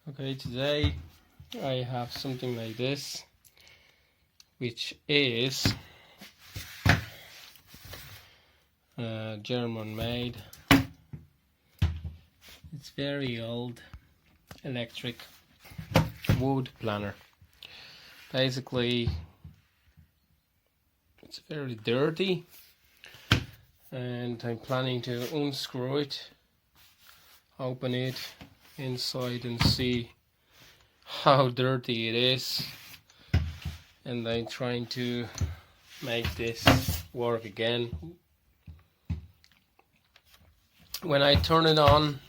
Okay, today I have something like this, which is German made. It's very old electric wood planner. Basically, it's very dirty, and I'm planning to unscrew it, open it inside and see how dirty it is, and I'm trying to make this work again. When I turn it on,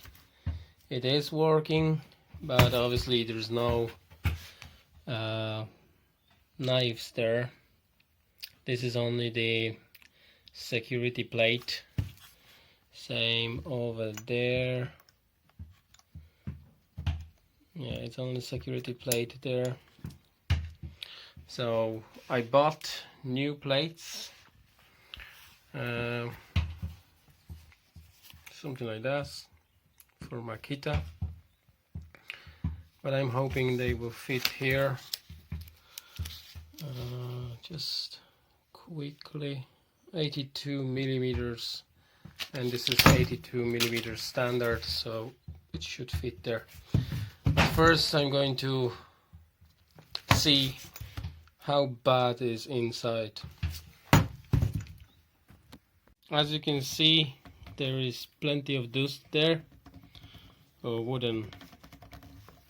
it is working, but obviously there's no knives there. This is only the security plate. Same over there. Yeah, it's only security plate there. So I bought new plates, something like that, for Makita, but I'm hoping they will fit here. Just quickly, 82 millimeters, and this is 82 millimeters standard, so it should fit there. But first I'm going to see how bad it is inside. As you can see, there is plenty of dust there, or wooden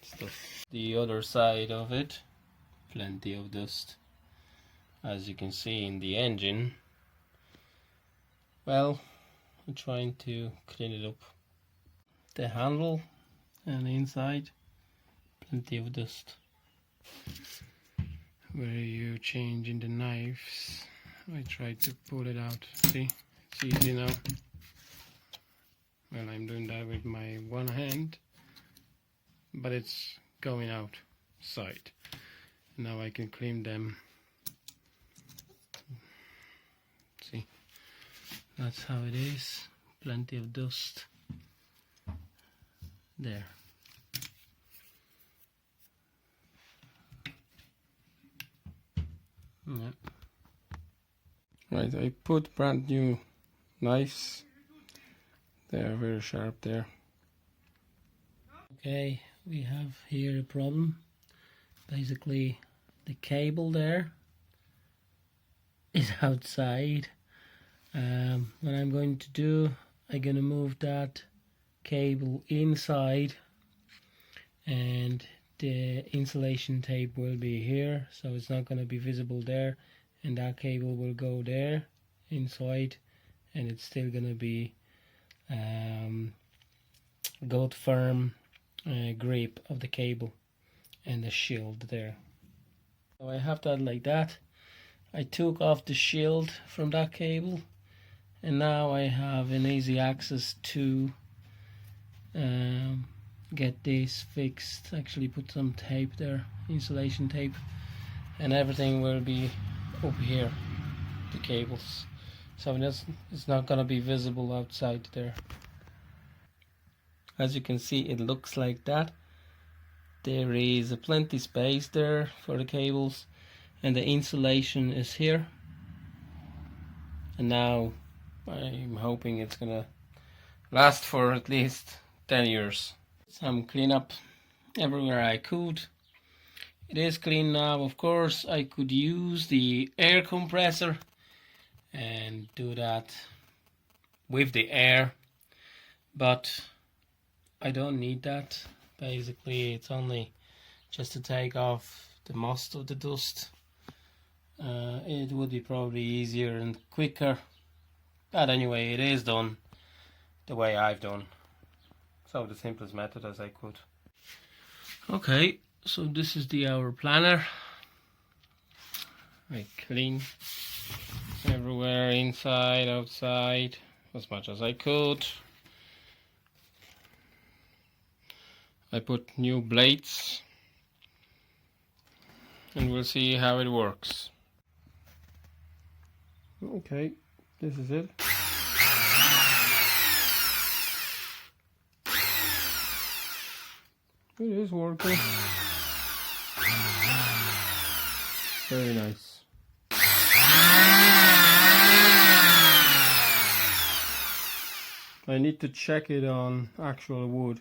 stuff. The other side of it, plenty of dust, as you can see in the engine. Well, I'm trying to clean it up. The handle and the inside, plenty of dust. Where you changing the knives, I tried to pull it out. See, it's easy now. Well, I'm doing that with my one hand, but it's going outside. Now I can clean them. See, that's how it is. Plenty of dust there. Yeah. Right, I put brand new knives. They are very sharp there. Okay, we have here a problem. Basically, the cable there is outside. What I'm going to do, I'm going to move that cable inside, and the insulation tape will be here, so it's not going to be visible there, and that cable will go there inside, and it's still going to be good firm grip of the cable and the shield there. So I have that like that. I took off the shield from that cable, and now I have an easy access to get this fixed. Actually put some tape there, insulation tape, and everything will be up here, the cables, so it's not gonna be visible outside there. As you can see, it looks like that. There is a plenty space there for the cables, and the insulation is here. And now I'm hoping it's gonna last for at least 10 years. Some cleanup everywhere I could. It is clean now. Of course, I could use the air compressor and do that with the air, but I don't need that. Basically, it's only just to take off the most of the dust. It would be probably easier and quicker, but anyway, it is done the way I've done, so the simplest method as I could. Okay, so this is the hour planner. I clean everywhere, inside, outside, as much as I could. I put new blades, and we'll see how it works. Okay, this is it. It is working. Very nice. I need to check it on actual wood.